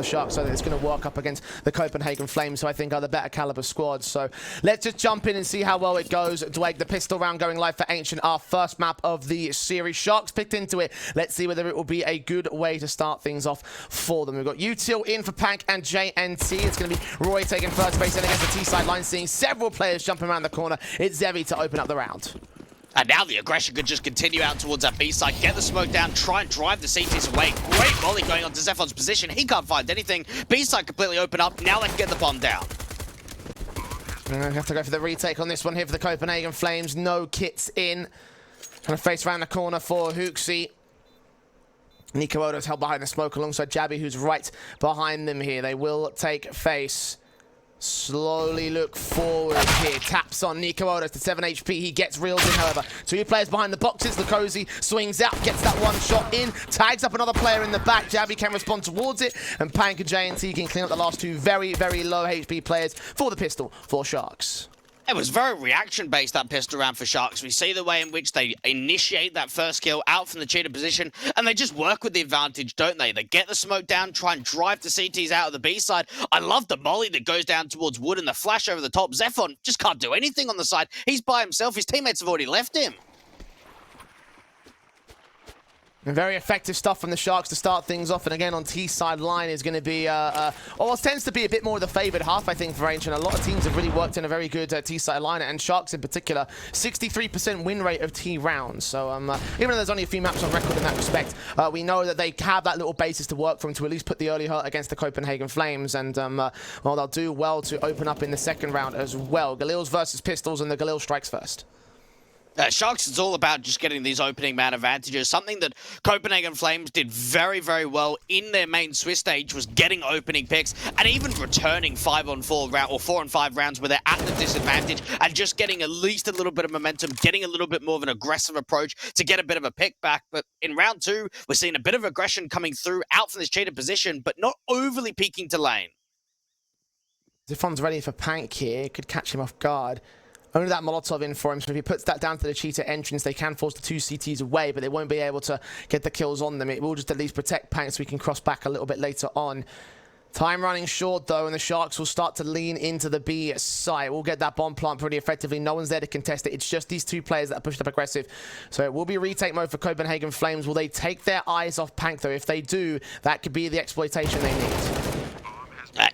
the Sharks, so that it's going to work up against the Copenhagen Flames, who I think are the better caliber squad. So let's just jump in and see how well it goes. Dwayne, the pistol round going live for Ancient, our first map of the series. Sharks picked into it. Let's see whether it will be a good way to start things off for them. We've got Util in for Pank and JNT. It's going to be Roy taking first base in against the T-side line, seeing several players jumping around the corner. It's Zevi to open up the round. And now the aggression could just continue out towards that B side, get the smoke down, try and drive the CTs away. Great volley going on to Zephon's position. He can't find anything. B side completely open up. Now they can get the bomb down. We have to go for the retake on this one here for the Copenhagen Flames. No kits in. Trying to face around the corner for Hooksy. Nico Odo's held behind the smoke alongside Jabby, who's right behind them here. They will take face. Slowly look forward here. Taps on Nico Odos to 7 HP. He gets reeled in, however. Two players behind the boxes. Lukosi swings out, gets that one shot in, tags up another player in the back. Jabby can respond towards it, and Pank and JNT can clean up the last two very, very low HP players for the pistol for Sharks. It was very reaction-based, that pistol round for Sharks. We see the way in which they initiate that first kill out from the cheater position, and they just work with the advantage, don't they? They get the smoke down, try and drive the CTs out of the B side. I love the molly that goes down towards Wood and the flash over the top. Zephon just can't do anything on the side. He's by himself. His teammates have already left him. And very effective stuff from the Sharks to start things off. And again, on T-side line is going to be, well, it tends to be a bit more of the favoured half, I think, for Ancient. A lot of teams have really worked in a very good T-side line, and Sharks in particular, 63% win rate of T rounds. So even though there's only a few maps on record in that respect, we know that they have that little basis to work from to at least put the early hurt against the Copenhagen Flames. And, well, they'll do well to open up in the second round as well. Galil's versus Pistols, and the Galil strikes first. Sharks is all about just getting these opening man advantages. Something that Copenhagen Flames did very, very well in their main Swiss stage was getting opening picks and even returning 5-on-4 round or 4-on-5 rounds where they're at the disadvantage and just getting at least a little bit of momentum, getting a little bit more of an aggressive approach to get a bit of a pick back. But in round two, we're seeing a bit of aggression coming through out from this cheated position, but not overly peeking to lane. Zephon's ready for Pank here. Could catch him off guard. Only that Molotov in for him, so if he puts that down to the cheater entrance, they can force the two CTs away, but they won't be able to get the kills on them. It will just at least protect Pank so we can cross back a little bit later on. Time running short, though, and the Sharks will start to lean into the B side. We'll get that bomb plant pretty effectively. No one's there to contest it. It's just these two players that are pushed up aggressive. So it will be retake mode for Copenhagen Flames. Will they take their eyes off Pank, though? If they do, that could be the exploitation they need.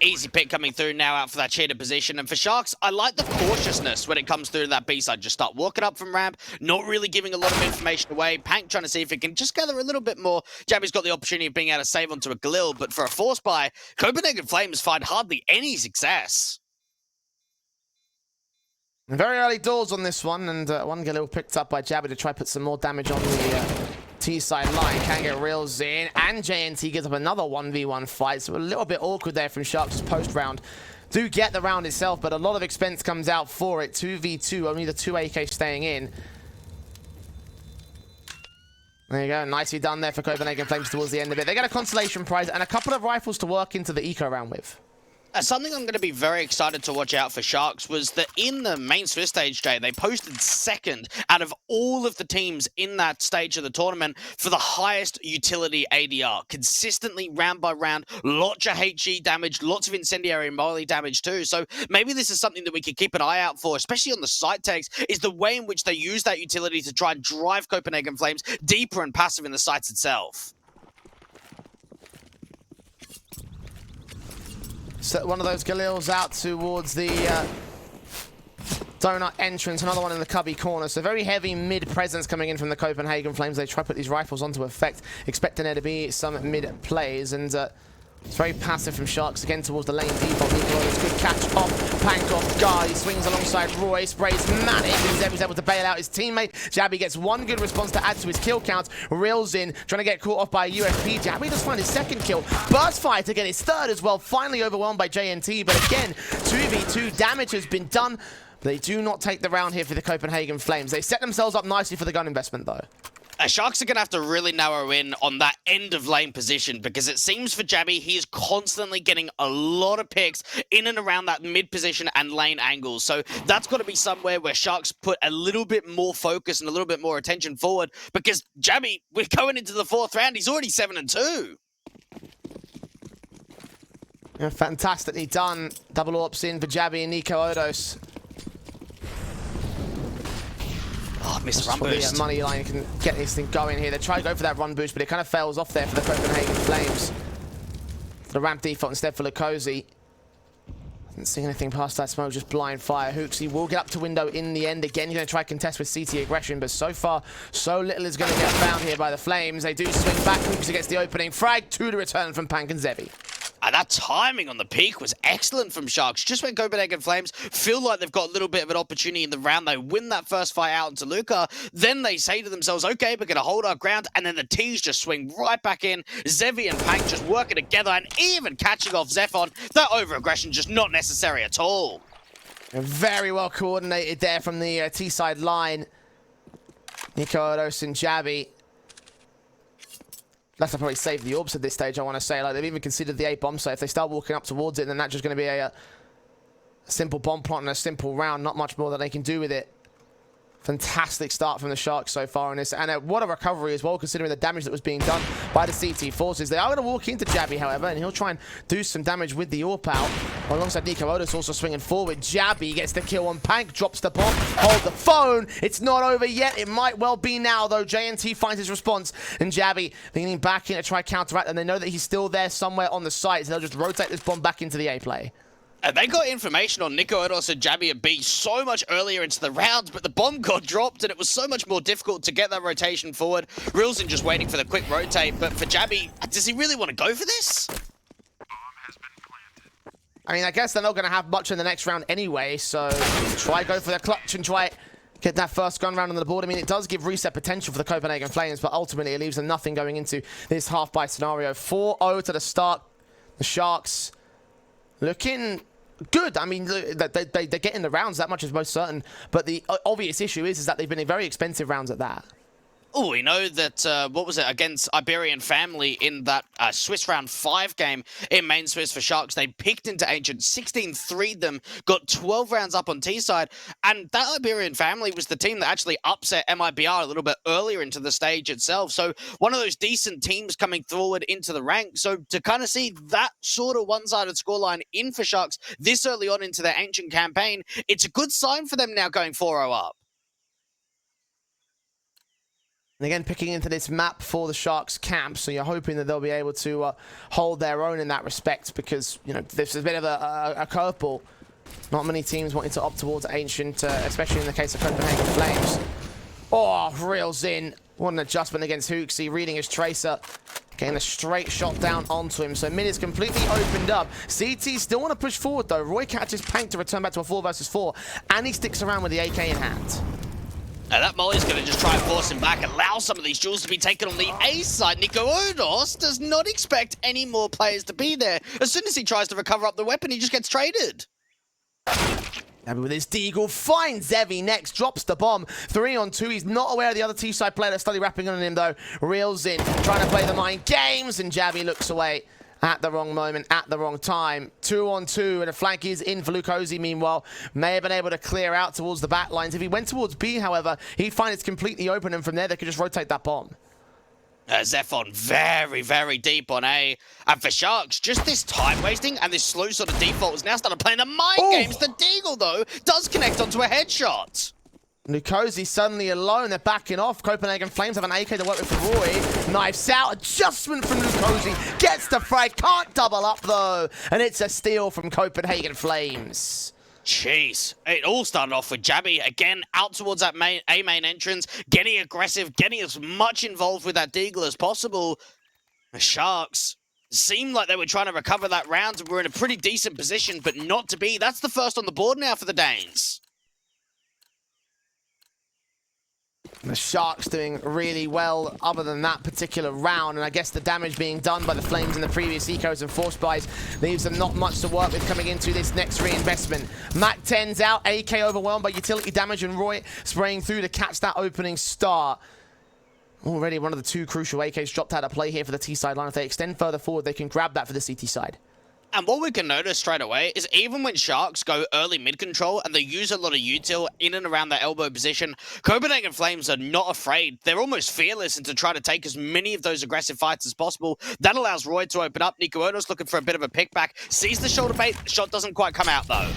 Easy pick coming through now out for that cheater position. And for Sharks, I like the cautiousness when it comes through to that B side. Just start walking up from ramp, not really giving a lot of information away. Pank trying to see if he can just gather a little bit more. Jabby's got the opportunity of being able to save onto a Galil, but for a force buy, Copenhagen Flames find hardly any success. Very early doors on this one, and one Galil picked up by Jabby to try put some more damage on the T-side line. Can get reels in, and JNT gives up another 1v1 fight, so a little bit awkward there from Sharks' post-round. Do get the round itself, but a lot of expense comes out for it. 2v2, only the 2 AK staying in. There you go, nicely done there for Copenhagen Flames towards the end of it. They get a consolation prize and a couple of rifles to work into the eco round with. Something I'm going to be very excited to watch out for Sharks was that in the main Swiss stage, Jay, they posted second out of all of the teams in that stage of the tournament for the highest utility ADR. Consistently, round by round, lots of HE damage, lots of incendiary and molly damage too. So maybe this is something that we could keep an eye out for, especially on the site takes, is the way in which they use that utility to try and drive Copenhagen Flames deeper and passive in the sites itself. So one of those Galils out towards the donut entrance, another one in the cubby corner. So very heavy mid presence coming in from the Copenhagen Flames. They try to put these rifles onto effect, expecting there to be some mid plays, and it's very passive from Sharks again towards the lane default. Good catch off, Pank off guard. He swings alongside Roy, sprays Manic, and Zevi's able to bail out his teammate. Jabby gets one good response to add to his kill count. Reels in, trying to get caught off by UFP. Jabby does find his second kill. Burst fire to get his third as well. Finally overwhelmed by JNT, but again, 2v2 damage has been done. They do not take the round here for the Copenhagen Flames. They set themselves up nicely for the gun investment, though. Sharks are going to have to really narrow in on that end of lane position, because it seems for Jabby, he is constantly getting a lot of picks in and around that mid position and lane angles. So that's got to be somewhere where Sharks put a little bit more focus and a little bit more attention forward, because Jabby, we're going into the fourth round. He's already 7-2. Yeah, fantastically done. Double AWPs in for Jabby and Nico Odos. Oh, missed run boost. Money line can get this thing going here. They try to go for that run boost, but it kind of fails off there for the Copenhagen Flames. The ramp default instead for Lukosi. Didn't see anything past that smoke, just blind fire. Hooksy will get up to window in the end. Again, he's going to try to contest with CT aggression, but so far, so little is going to get found here by the Flames. They do swing back. Hooksy gets the opening. Frag 2 to return from Pank and Zevi. And that timing on the peak was excellent from Sharks. Just when Copenhagen Flames feel like they've got a little bit of an opportunity in the round, they win that first fight out into Luca. Then they say to themselves, okay, we're going to hold our ground. And then the T's just swing right back in. Zevi and Pank just working together and even catching off Zephon. That over-aggression just not necessary at all. Very well coordinated there from the T-side line. Nico Odos and Jabby. That's probably save the orbs at this stage, I want to say. Like, they've even considered the A bomb, so if they start walking up towards it, then that's just going to be a simple bomb plot and a simple round. Not much more that they can do with it. Fantastic start from the Sharks so far in this. And what a recovery as well, considering the damage that was being done by the CT forces. They are going to walk into Jabby, however, and he'll try and do some damage with the AWP out. Alongside Nico Odos also swinging forward. Jabby gets the kill on Pank, drops the bomb, hold the phone. It's not over yet. It might well be now, though. JNT finds his response, and Jabby leaning back in to try counteract, and they know that he's still there somewhere on the site, so they'll just rotate this bomb back into the A play. And they got information on Nico Odos and Jabby at B so much earlier into the round, but the bomb got dropped and it was so much more difficult to get that rotation forward. Rilson just waiting for the quick rotate, but for Jabby, does he really want to go for this? I mean, I guess they're not going to have much in the next round anyway, so try go for the clutch and try get that first gun round on the board. I mean, it does give reset potential for the Copenhagen Flames, but ultimately it leaves them nothing going into this half-buy scenario. 4-0 to the start. The Sharks looking good. I mean, they're getting the rounds, that much is most certain. But the obvious issue is that they've been in very expensive rounds at that. Oh, we know that, what was it, against Iberian Family in that Swiss round 5 game in main Swiss for Sharks. They picked into Ancient, 16-3'd them, got 12 rounds up on T-side, and that Iberian Family was the team that actually upset MIBR a little bit earlier into the stage itself. So one of those decent teams coming forward into the rank. So to kind of see that sort of one-sided scoreline in for Sharks this early on into their Ancient campaign, it's a good sign for them now going 4-0 up. And again, picking into this map for the Sharks camp, so you're hoping that they'll be able to hold their own in that respect, because, you know, this is a bit of a curveball. Not many teams wanting to opt towards Ancient, especially in the case of Copenhagen Flames. Oh, reels in. What an adjustment against Hooksy, reading his tracer. Getting a straight shot down onto him. So mid is completely opened up. CT still want to push forward, though. Roy catches Pank to return back to a 4 versus 4, and he sticks around with the AK in hand. Now that Molly's going to just try and force him back, allow some of these duels to be taken on the A side. Nico Odos does not expect any more players to be there. As soon as he tries to recover up the weapon, he just gets traded. Jabby with his deagle finds Zevi next, drops the bomb. 3-on-2. He's not aware of the other T-side player that's slowly wrapping on him, though. Reels in, trying to play the mind games, and Jabby looks away at the wrong moment, at the wrong time. 2-on-2, and a flank is in for Lukosi, meanwhile. May have been able to clear out towards the back lines. If he went towards B, however, he'd find it's completely open, and from there, they could just rotate that bomb. Zephon very, very deep on A. And for Sharks, just this time wasting and this slow sort of default has now started playing the mind games. The deagle, though, does connect onto a headshot. Lukosi suddenly alone. They're backing off. Copenhagen Flames have an AK to work with for Roy. Knifes out. Adjustment from Lukosi. Gets the frag. Can't double up, though. And it's a steal from Copenhagen Flames. Jeez. It all started off with Jabby, again, out towards that main entrance, getting aggressive, getting as much involved with that deagle as possible. The Sharks seemed like they were trying to recover that round and were in a pretty decent position, but not to be. That's the first on the board now for the Danes. The Sharks doing really well other than that particular round, and I guess the damage being done by the Flames in the previous ecos and force buys leaves them not much to work with coming into this next reinvestment. Mac 10's out, AK overwhelmed by utility damage, and Roy spraying through to catch that opening start. Already one of the 2 crucial AKs dropped out of play here for the T-side line. If they extend further forward, they can grab that for the CT side. And what we can notice straight away is even when Sharks go early mid control and they use a lot of util in and around the elbow position, Copenhagen Flames are not afraid. They're almost fearless and to try to take as many of those aggressive fights as possible. That allows Roy to open up. Nico Odos looking for a bit of a pickback. Sees the shoulder bait. The shot doesn't quite come out though.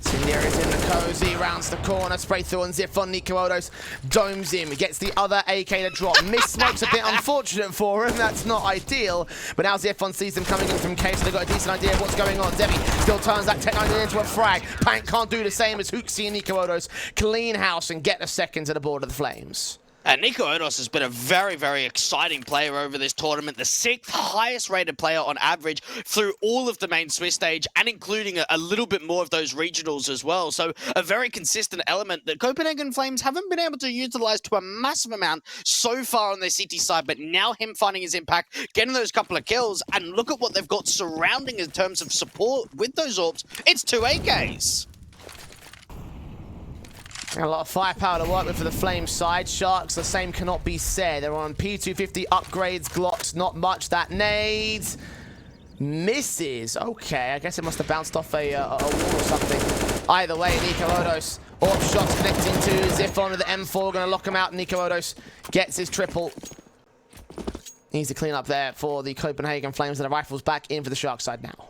Sindir is in the cozy, rounds the corner, spray through on Ziff on Nico Odos, domes him, gets the other AK to drop. Miss smoke's a bit unfortunate for him, that's not ideal, but now Ziffon sees them coming in from K, so they've got a decent idea of what's going on. Zevi still turns that Tech-9 into a frag. Pank can't do the same as Hooksy and Nico Odos. Clean house and get a second to the board of the Flames. And Nico Odos has been a very, very exciting player over this tournament. The 6th highest rated player on average through all of the main Swiss stage and including a little bit more of those regionals as well. So a very consistent element that Copenhagen Flames haven't been able to utilize to a massive amount so far on their CT side. But now him finding his impact, getting those couple of kills, and look at what they've got surrounding in terms of support with those AWPs. It's 2 AKs. A lot of firepower to work with for the Flames side. Sharks, the same cannot be said. They're on P250 upgrades, Glocks, not much. That nades misses. Okay, I guess it must have bounced off a wall or something. Either way, Nico Odos, AWP shots connecting to Ziffon with the M4, gonna lock him out. Nico Odos gets his triple. Easy clean up there for the Copenhagen Flames, and the rifles back in for the Shark side now.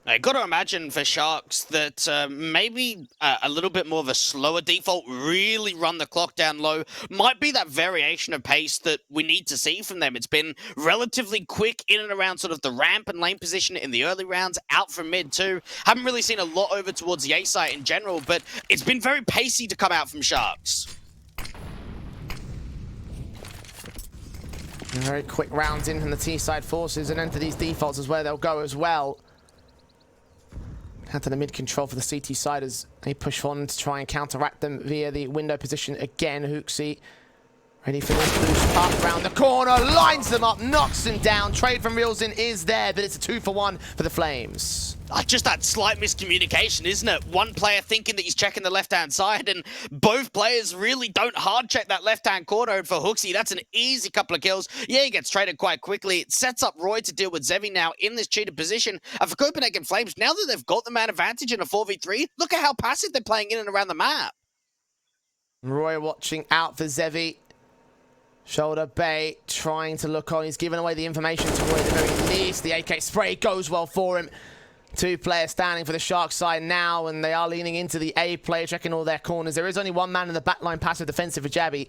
I got to imagine for Sharks that maybe a little bit more of a slower default, really run the clock down low, might be that variation of pace that we need to see from them. It's been relatively quick in and around sort of the ramp and lane position in the early rounds, out from mid too. Haven't really seen a lot over towards the A site in general, but it's been very pacey to come out from Sharks. Very quick rounds in from the T-side forces, and into these defaults is where they'll go as well. Out to the mid control for the CT side as they push on to try and counteract them via the window position again. Hooksy ready for this boost up around the corner, lines them up, knocks them down. Trade from Reelsin is there, but it's a 2-for-1 for the Flames. Just that slight miscommunication, isn't it? One player thinking that he's checking the left-hand side, and both players really don't hard-check that left-hand corner. And for Hooksy, that's an easy couple of kills. Yeah, he gets traded quite quickly. It sets up Roy to deal with Zevi now in this cheated position. And for Copenhagen Flames, now that they've got the man advantage in a 4v3, look at how passive they're playing in and around the map. Roy watching out for Zevi. Shoulder bait, trying to look on. He's giving away the information to Roy at the very least. The AK spray goes well for him. 2 players standing for the Shark side now, and they are leaning into the A play, checking all their corners. There is only one man in the backline passive defensive for Jabby.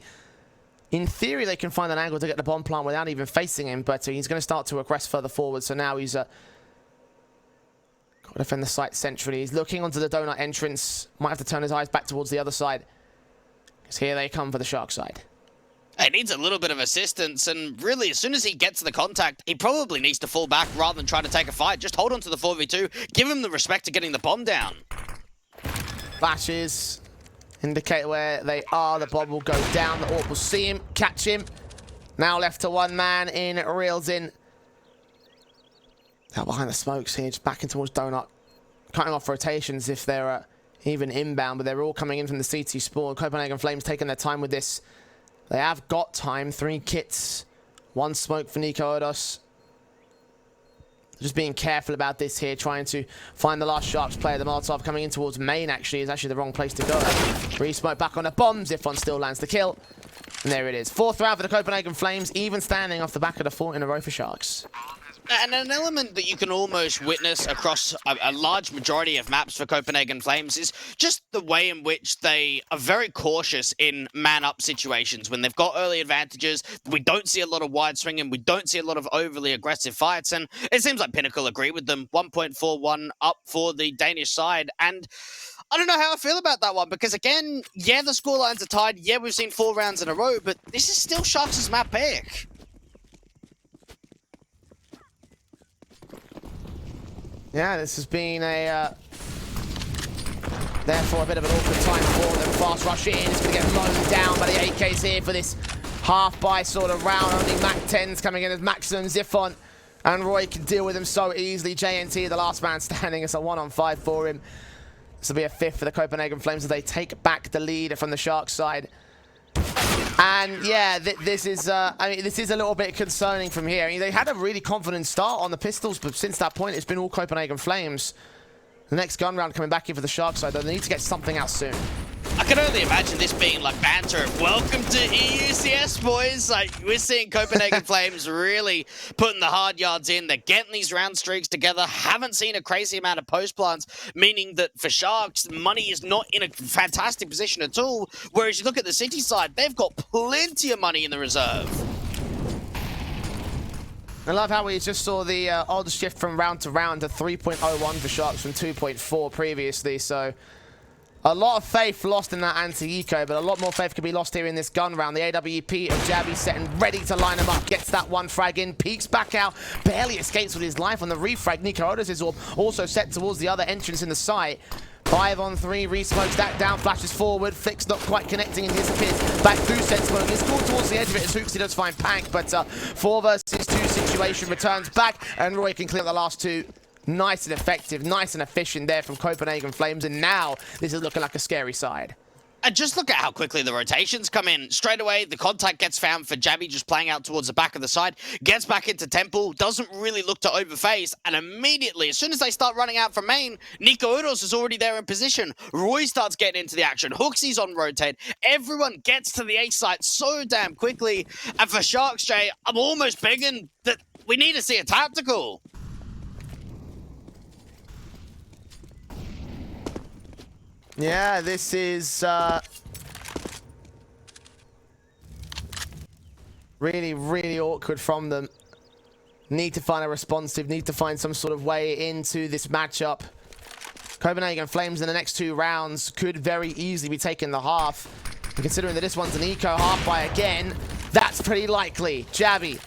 In theory, they can find an angle to get the bomb plant without even facing him, but he's going to start to aggress further forward. So now he's got to defend the site centrally. He's looking onto the donut entrance. Might have to turn his eyes back towards the other side, because here they come for the Shark side. He needs a little bit of assistance, and really, as soon as he gets the contact, he probably needs to fall back rather than try to take a fight. Just hold on to the 4v2, give him the respect to getting the bomb down. Flashes indicate where they are. The bomb will go down. The AWP will see him, catch him. Now left to one man in Reelsin. Now behind the smokes here, just backing towards Donut. Cutting off rotations if they're even inbound, but they're all coming in from the CT spawn. Copenhagen Flames taking their time with this. They have got time. 3 kits, 1 smoke for Nico Odos. Just being careful about this here, trying to find the last Sharks player. The Molotov coming in towards main actually is actually the wrong place to go. Re-smoke back on the bomb. Ziffon still lands the kill. And there it is. 4th round for the Copenhagen Flames, even standing off the back of the 4 in a row for Sharks. And an element that you can almost witness across a large majority of maps for Copenhagen Flames is just the way in which they are very cautious in man-up situations. When they've got early advantages, we don't see a lot of wide swinging, we don't see a lot of overly aggressive fights, and it seems like Pinnacle agree with them. 1.41 up for the Danish side, and I don't know how I feel about that one, because again, yeah, the scorelines are tied, yeah, we've seen 4 rounds in a row, but this is still Sharks' map pick. Yeah, this has been therefore a bit of an awkward time for them. Fast rush in, it's going to get mown down by the AKs here for this half-buy sort of round. Only Mac-10s coming in as Maximum, Ziffon, and Roy can deal with him so easily. JNT, the last man standing, it's a 1-on-5 for him. This will be a 5th for the Copenhagen Flames as they take back the lead from the Sharks side. And yeah, this is I mean, this is a little bit concerning from here. I mean, they had a really confident start on the pistols, but since that point, it's been all Copenhagen Flames. The next gun round coming back in for the Shark side, though. They need to get something out soon. I can only imagine this being like banter. Welcome to EUCS, boys. Like, we're seeing Copenhagen Flames really putting the hard yards in. They're getting these round streaks together. Haven't seen a crazy amount of post plants, meaning that for Sharks, money is not in a fantastic position at all. Whereas you look at the City side, they've got plenty of money in the reserve. I love how we just saw the odds shift from round to round to 3.01 for Sharks from 2.4 previously, so a lot of faith lost in that anti-eco, but a lot more faith could be lost here in this gun round. The AWP of Jabby setting ready to line him up, gets that one frag in, peeks back out, barely escapes with his life on the refrag. Nico Odos is also set towards the other entrance in the site. 5-on-3, re-smokes that down, flashes forward, Flick's not quite connecting and disappears back through set smoke. He's caught towards the edge of it as Hooksy does find Pank, but 4 versus 2 situation returns back, and Roy can clear up the last two. Nice and effective, nice and efficient there from Copenhagen Flames, and now this is looking like a scary side. And just look at how quickly the rotations come in. Straight away, the contact gets found for Jabby just playing out towards the back of the side, gets back into Temple, doesn't really look to overphase, and immediately, as soon as they start running out from main, Nico Udos is already there in position. Roy starts getting into the action. Hooksy's on rotate. Everyone gets to the A site so damn quickly. And for Sharks, Jay, I'm almost begging that we need to see a tactical. Yeah, this is really, really awkward from them. Need to find a responsive, need to find some sort of way into this matchup. Copenhagen Flames in the next 2 rounds could very easily be taking the half. And considering that this one's an eco half by again, that's pretty likely. Jabby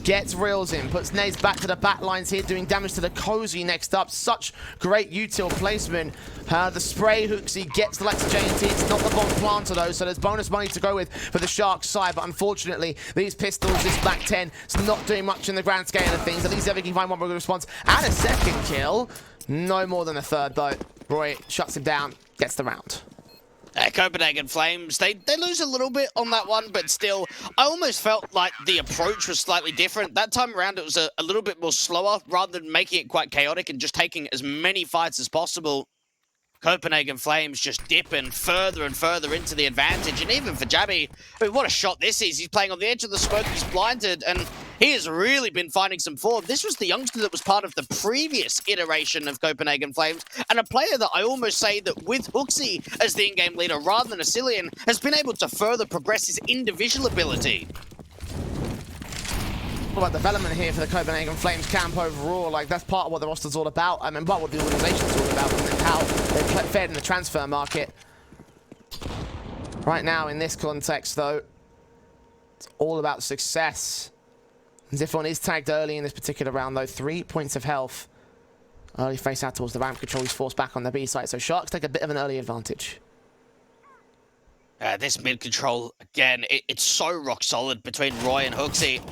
gets reels in, puts Naze back to the back lines here, doing damage to the Cozy next up. Such great util placement. The spray Hooksy gets the likes of JNT. It's not the bomb planter though, so there's bonus money to go with for the Sharks side, but unfortunately, these pistols, this Black 10, it's not doing much in the grand scale of things. At least Evie can find one good response and a second kill. No more than a third though. Roy shuts him down, gets the round. Copenhagen Flames, they lose a little bit on that one, but still, I almost felt like the approach was slightly different. That time around, it was a little bit more slower, rather than making it quite chaotic and just taking as many fights as possible. Copenhagen Flames just dipping further and further into the advantage. And even for Jabby, I mean, what a shot this is. He's playing on the edge of the smoke, he's blinded, and he has really been finding some form. This was the youngster that was part of the previous iteration of Copenhagen Flames, and a player that I almost say that with Hooksy as the in-game leader rather than a Cillian, has been able to further progress his individual ability. What about development here for the Copenhagen Flames camp overall? Like, that's part of what the roster's all about. I mean, part of what the organization's all about, and how they've fared in the transfer market. Right now, in this context, though, it's all about success. Ziffon is tagged early in this particular round, though. 3 points of health. Early face out towards the ramp control. He's forced back on the B site, so Sharks take a bit of an early advantage. This mid control, again, it's so rock solid between Roy and Hooksy.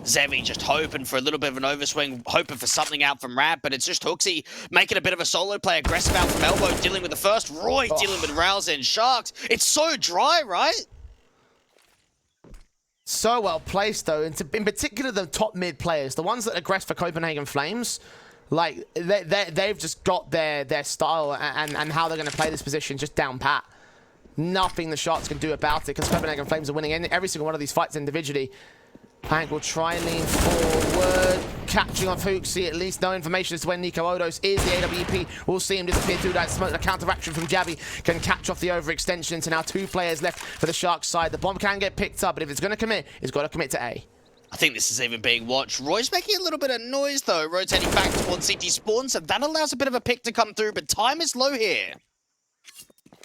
Zevi just hoping for a little bit of an overswing, hoping for something out from Ramp, but it's just Hooksy making a bit of a solo play, aggressive out from elbow, dealing with the first, Roy dealing with Rouse and Sharks. It's so dry, right? So well placed, though. In particular, the top mid players, the ones that aggress for Copenhagen Flames, like, they've just got their style and how they're going to play this position just down pat. Nothing the Sharks can do about it, because Copenhagen Flames are winning every single one of these fights individually. Pank will try and lean forward, catching off Hooksy. At least no information as to when Nico Odos is the AWP. We'll see him disappear through that smoke. The counteraction from Jabby can catch off the overextension. So now 2 players left for the Sharks side. The bomb can get picked up, but if it's going to commit, it's got to commit to A. I think this is even being watched. Roy's making a little bit of noise, though, rotating back towards CT spawn, so that allows a bit of a pick to come through, but time is low here.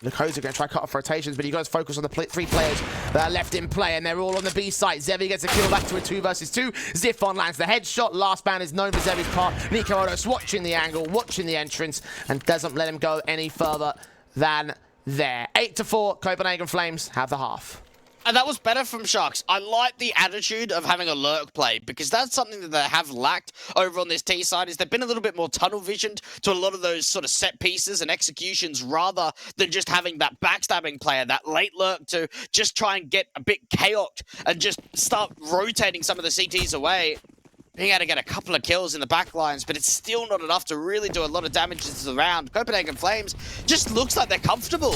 The Codes are going to try cut off rotations, but you guys focus on the 3 players that are left in play, and they're all on the B site. Zevi gets a kill back to a 2 versus 2. Ziffon lands the headshot. Last man is known for Zevi's part. Nico Odos watching the angle, watching the entrance, and doesn't let him go any further than there. 8-4, Copenhagen Flames have the half. And that was better from Sharks. I like the attitude of having a lurk play, because that's something that they have lacked over on this T side, is they've been a little bit more tunnel visioned to a lot of those sort of set pieces and executions, rather than just having that backstabbing player, that late lurk to just try and get a bit chaotic and just start rotating some of the CTs away. Being able to get a couple of kills in the back lines, but it's still not enough to really do a lot of damage to the round. Copenhagen Flames just looks like they're comfortable.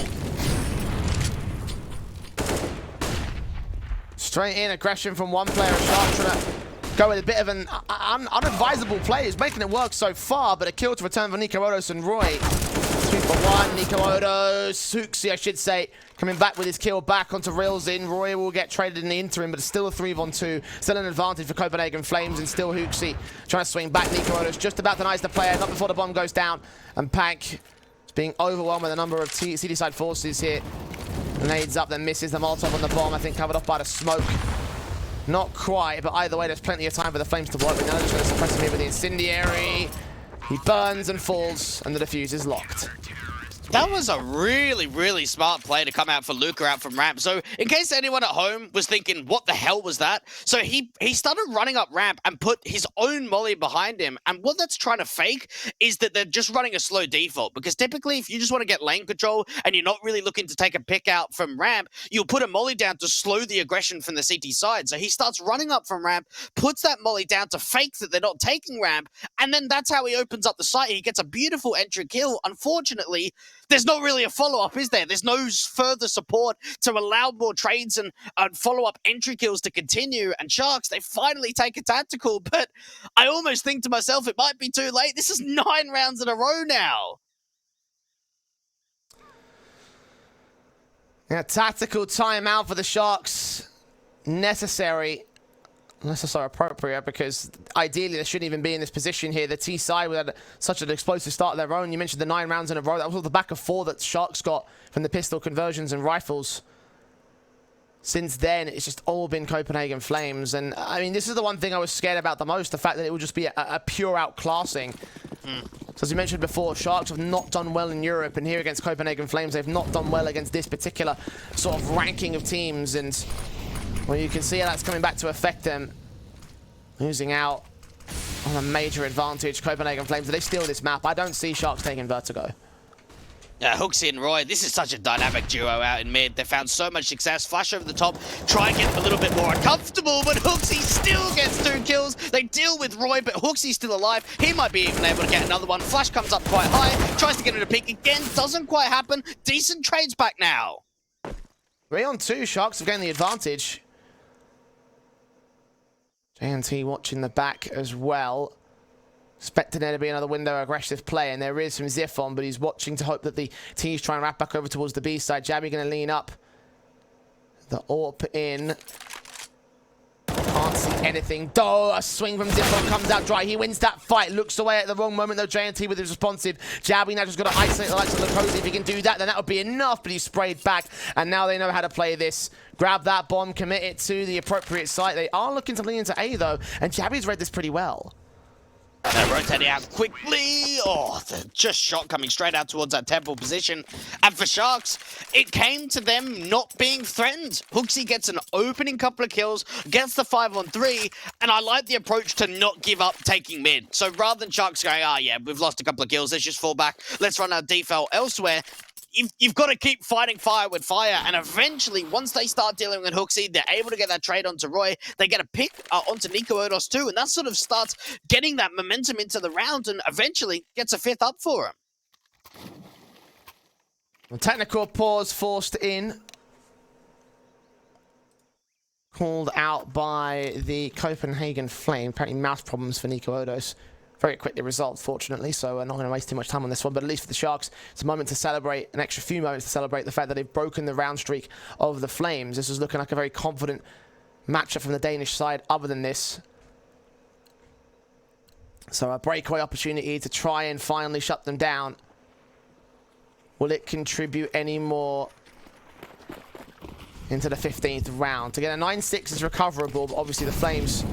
Straight in aggression from one player. Sharks trying to go with a bit of an unadvisable play. He's making it work so far, but a kill to return for Nico Odos and Roy. 2 for 1. Nico Odos, Suxi, I should say, coming back with his kill back onto Rilzin. Roy will get traded in the interim, but it's still a 3-on-2. Still an advantage for Copenhagen Flames, and still Huxi trying to swing back. Nico Odos just about denies the player, not before the bomb goes down. And Pank is being overwhelmed by the number of CD side forces here. Nades up, then misses the Molotov on the bomb. I think covered off by the smoke. Not quite, but either way, there's plenty of time for the Flames to work. But now they're just going to suppress him here with the incendiary. He burns and falls, and the defuse is locked. That was a really, really smart play to come out for Luca out from ramp. So in case anyone at home was thinking, what the hell was that? So he started running up ramp and put his own molly behind him. And what that's trying to fake is that they're just running a slow default. Because typically, if you just want to get lane control and you're not really looking to take a pick out from ramp, you'll put a molly down to slow the aggression from the CT side. So he starts running up from ramp, puts that molly down to fake that they're not taking ramp. And then that's how he opens up the site. He gets a beautiful entry kill. Unfortunately, there's not really a follow-up, is there? There's no further support to allow more trades and follow-up entry kills to continue. And Sharks, they finally take a tactical, but I almost think to myself, it might be too late. This is 9 rounds in a row now. Yeah, tactical timeout for the Sharks. Necessary. Unless it's so appropriate, because ideally they shouldn't even be in this position here. The T side had such an explosive start of their own. You mentioned the 9 rounds in a row. That was all the back of 4 that Sharks got from the pistol conversions and rifles. Since then, it's just all been Copenhagen Flames. And I mean, this is the one thing I was scared about the most, the fact that it would just be a pure outclassing. So as you mentioned before, Sharks have not done well in Europe, and here against Copenhagen Flames, they've not done well against this particular sort of ranking of teams. And well, you can see how that's coming back to affect them. Losing out on a major advantage. Copenhagen Flames, do they steal this map? I don't see Sharks taking Vertigo. Yeah, Huxi and Roy, this is such a dynamic duo out in mid. They found so much success. Flash over the top, try and get a little bit more uncomfortable, but Huxi still gets 2 kills. They deal with Roy, but Huxi's still alive. He might be even able to get another one. Flash comes up quite high, tries to get it a peek again, doesn't quite happen. Decent trades back now. 3-on-2, Sharks have gained the advantage. JNT watching the back as well. Expecting there to be another window aggressive play, and there is from Ziff on, but he's watching to hope that the T's try and wrap back over towards the B side. Jabby going to lean up. The AWP in. Can't see anything. Oh, a swing from Ziff comes out dry. He wins that fight. Looks away at the wrong moment, though. JNT with his responsive. Jabby now just got to isolate the likes of Lacosi. If he can do that, then that would be enough, but he's sprayed back, and now they know how to play this. Grab that bomb, commit it to the appropriate site. They are looking to lean into A, though, and Jabby's read this pretty well. They're rotating out quickly. Oh, just shot coming straight out towards that temple position. And for Sharks, it came to them not being threatened. Huxi gets an opening couple of kills, gets the 5-on-3, and I like the approach to not give up taking mid. So rather than Sharks going, oh yeah, we've lost a couple of kills, let's just fall back, let's run our default elsewhere. You've got to keep fighting fire with fire, and eventually, once they start dealing with Huxi, they're able to get that trade onto Roy. They get a pick onto Nico Odos too, and that sort of starts getting that momentum into the round, and eventually gets a 5th up for him. A technical pause forced in. Called out by the Copenhagen Flame. Apparently mouse problems for Nico Odos. Very quickly resolved, fortunately, so we're not going to waste too much time on this one, but at least for the Sharks, it's a moment to celebrate, an extra few moments to celebrate the fact that they've broken the round streak of the Flames. This is looking like a very confident matchup from the Danish side other than this. So a breakaway opportunity to try and finally shut them down. Will it contribute any more into the 15th round? To get a 9-6 is recoverable, but obviously the Flames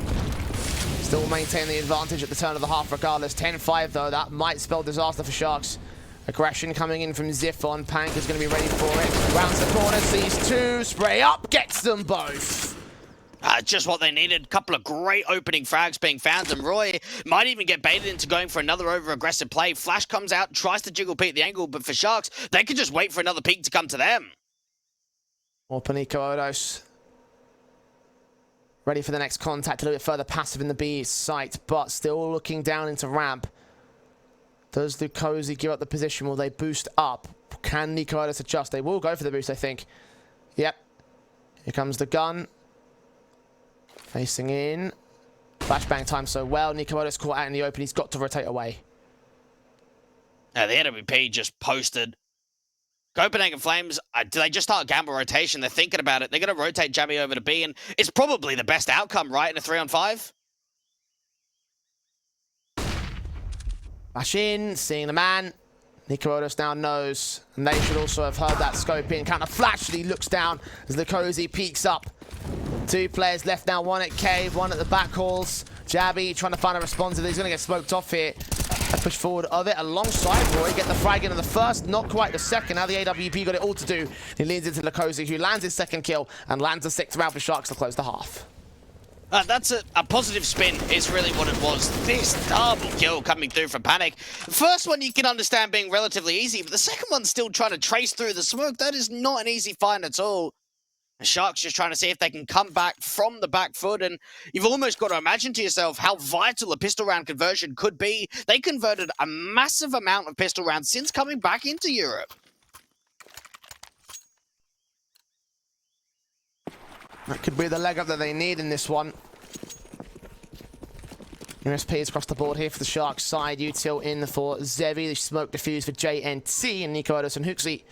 still maintain the advantage at the turn of the half regardless. 10-5 though, that might spell disaster for Sharks. Aggression coming in from Ziphon. Pank is going to be ready for it. Rounds the corner, sees two, spray up, gets them both. Just what they needed. Couple of great opening frags being found, and Roy might even get baited into going for another over-aggressive play. Flash comes out, tries to jiggle peek the angle, but for Sharks, they could just wait for another peek to come to them. Or Panico Odos. Ready for the next contact, a little bit further passive in the B site, but still looking down into ramp. Does Lukosi give up the position? Will they boost up? Can Nico Odos adjust? They will go for the boost, I think. Yep. Here comes the gun. Facing in. Flashbang time so well. Nico Odos caught out in the open. He's got to rotate away. The NWP just posted. Copenhagen Flames, do they just start gamble rotation? They're thinking about it. They're going to rotate Jabby over to B, and it's probably the best outcome, right, in a 3-on-5? Flash in, seeing the man. Nico Odos now knows, and they should also have heard that scope in. Counter flash, he looks down as Lukosi peeks up. Two players left now, one at cave, one at the back halls. Jabby trying to find a response, he's going to get smoked off here. A push forward of it alongside Roy, get the frag into the first, not quite the second. Now the AWP got it all to do. He leans into Lukosi, who lands his second kill and lands a 6th round for Sharks to close the half. That's a positive spin is really what it was. This double kill coming through from Panic. The first one you can understand being relatively easy, but the second one's still trying to trace through the smoke. That is not an easy find at all. The Sharks just trying to see if they can come back from the back foot, and you've almost got to imagine to yourself how vital a pistol round conversion could be. They converted a massive amount of pistol rounds since coming back into Europe. That could be the leg up that they need in this one. USPs across the board here for the Sharks side. Util in for Zevi. The smoke diffused for JNT and Nico Odos and Huxley.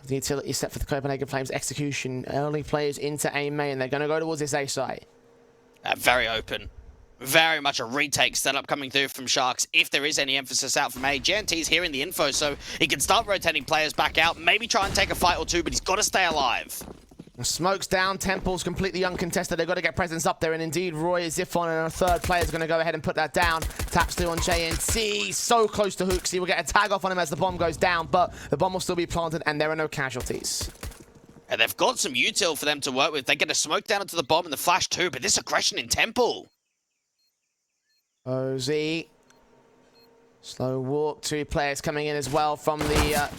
The utility set for the Copenhagen Flames execution. Early players into A main. They're going to go towards this A site. Very open. Very much a retake setup coming through from Sharks. If there is any emphasis out from A, JNT's hearing the info, so he can start rotating players back out. Maybe try and take a fight or two, but he's got to stay alive. Smoke's down, Temple's completely uncontested. They've got to get presence up there, and indeed Roy, Ziphon, and a third player is going to go ahead and put that down. Taps through on JNT, so close to Hooks. He will get a tag off on him as the bomb goes down, but the bomb will still be planted, and there are no casualties. And they've got some util for them to work with. They get a smoke down into the bomb and the flash too, but this aggression in Temple. OZ. Slow walk, 2 players coming in as well from the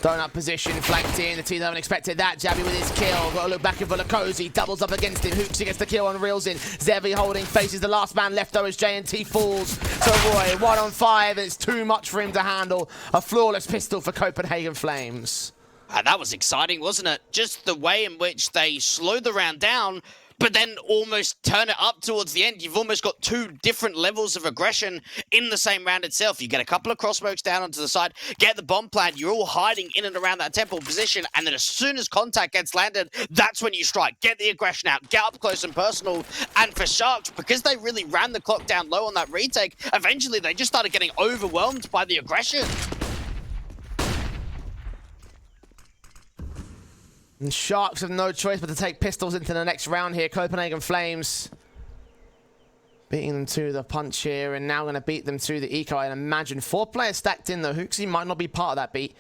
donut position, flanked in. The team haven't expected that. Jabby with his kill. Got to look back in for Lukosi. Doubles up against him. Hooks gets the kill on reels in. Zevi holding, faces the last man left though as JNT falls to Roy. 1 on 5. It's too much for him to handle. A flawless pistol for Copenhagen Flames. That was exciting, wasn't it? Just the way in which they slowed the round down, but then almost turn it up towards the end. You've almost got 2 different levels of aggression in the same round itself. You get a couple of cross smokes down onto the side, get the bomb plant, you're all hiding in and around that temple position, and then as soon as contact gets landed, that's when you strike. Get the aggression out, get up close and personal. And for Sharks, because they really ran the clock down low on that retake, eventually they just started getting overwhelmed by the aggression. And Sharks have no choice but to take pistols into the next round here. Copenhagen Flames beating them to the punch here, and now going to beat them to the eco. I imagine 4 players stacked in though. Hooksy might not be part of that beat.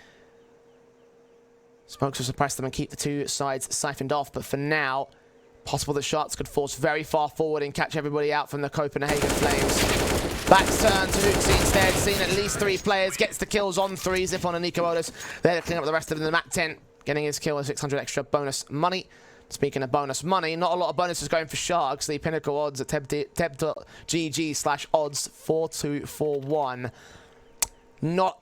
Smokes will suppress them and keep the 2 sides siphoned off, but for now, possible that Sharks could force very far forward and catch everybody out from the Copenhagen Flames. Back turn to Hooksy instead, seeing at least 3 players, gets the kills on 3, Ziphon and Nico Odos. They're cleaning up the rest of them in the MAC 10. Getting his kill with 600 extra bonus money. Speaking of bonus money, not a lot of bonuses going for Sharks. The pinnacle odds at teb.gg/odds 4241. Not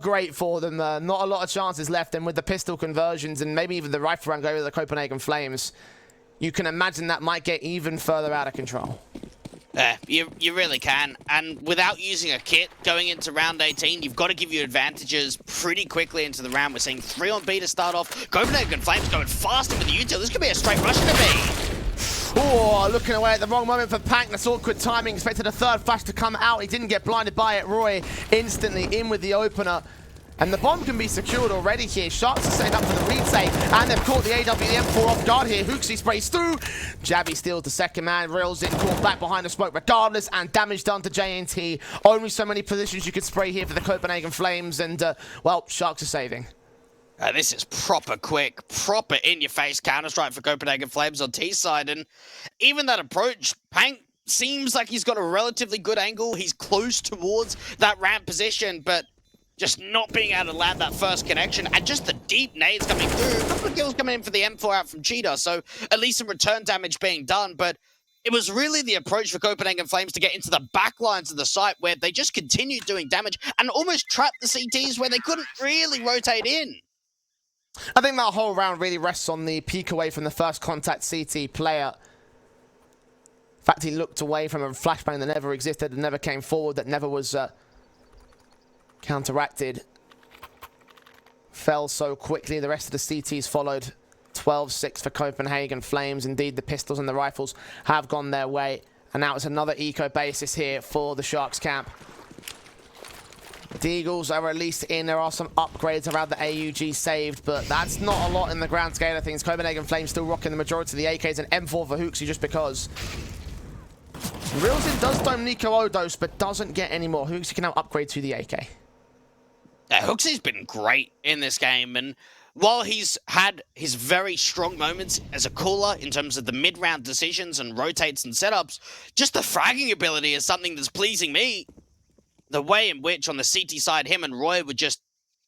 great for them. Not a lot of chances left. And with the pistol conversions and maybe even the rifle round going with the Copenhagen Flames, you can imagine that might get even further out of control. Yeah, you really can. And without using a kit going into round 18, you've got to give you advantages pretty quickly into the round. We're seeing 3 on B to start off. Copenhagen Flames going faster with the util. This could be a straight rush into B. Oh, looking away at the wrong moment for Pank. That's awkward timing. Expected a third flash to come out. He didn't get blinded by it. Roy instantly in with the opener. And the bomb can be secured already here. Sharks are setting up for the retake, and they've caught the AWM4 off guard here. Hooksy sprays through. Jabby steals the second man, reels in, caught back behind the smoke regardless, and damage done to JNT. Only so many positions you could spray here for the Copenhagen Flames, and, well, Sharks are saving. This is proper quick, proper in-your-face counter-strike for Copenhagen Flames on T-side, and even that approach, Pank seems like he's got a relatively good angle. He's close towards that ramp position, but just not being able to land that first connection, and just the deep nades coming through. A couple of kills coming in for the M4 out from Cheetah, so at least some return damage being done, but it was really the approach for Copenhagen Flames to get into the back lines of the site where they just continued doing damage and almost trapped the CTs where they couldn't really rotate in. I think that whole round really rests on the peek away from the first contact CT player. In fact, he looked away from a flashbang that never existed, that never came forward, that never was counteracted. Fell so quickly. The rest of the CTs followed. 12-6 for Copenhagen Flames. Indeed, the pistols and the rifles have gone their way. And now it's another eco basis here for the Sharks camp. The Eagles are released in. There are some upgrades around the AUG saved, but that's not a lot in the grand scale of things. Copenhagen Flames still rocking the majority of the AKs, and M4 for Hooksy just because. Reelsin does dome Nico Odos, but doesn't get any more. Hooksy can now upgrade to the AK. Yeah, Hooksy's been great in this game, and while he's had his very strong moments as a caller in terms of the mid-round decisions and rotates and setups, just the fragging ability is something that's pleasing me. The way in which on the CT side, him and Roy were just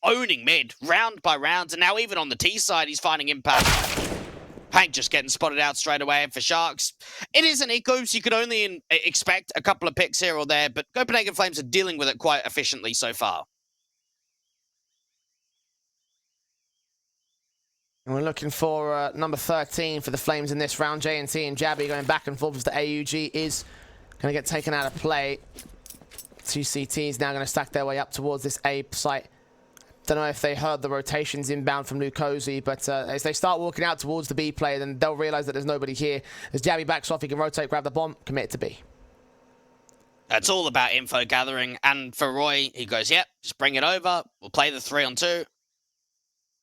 owning mid, round by round, and now even on the T side, he's finding impact. Pank just getting spotted out straight away, and for Sharks, it is an eco, so you could only expect a couple of picks here or there, but Copenhagen Flames are dealing with it quite efficiently so far. And we're looking for number 13 for the Flames in this round. JNT and Jabby going back and forth as the AUG is going to get taken out of play. Two CTs now going to stack their way up towards this A site. Don't know if they heard the rotations inbound from Lukosi, but as they start walking out towards the B player, then they'll realize that there's nobody here. As Jabby backs off, he can rotate, grab the bomb, commit to B. It's all about info gathering, and for Roy, he goes, yep, just bring it over. We'll play the 3-on-2.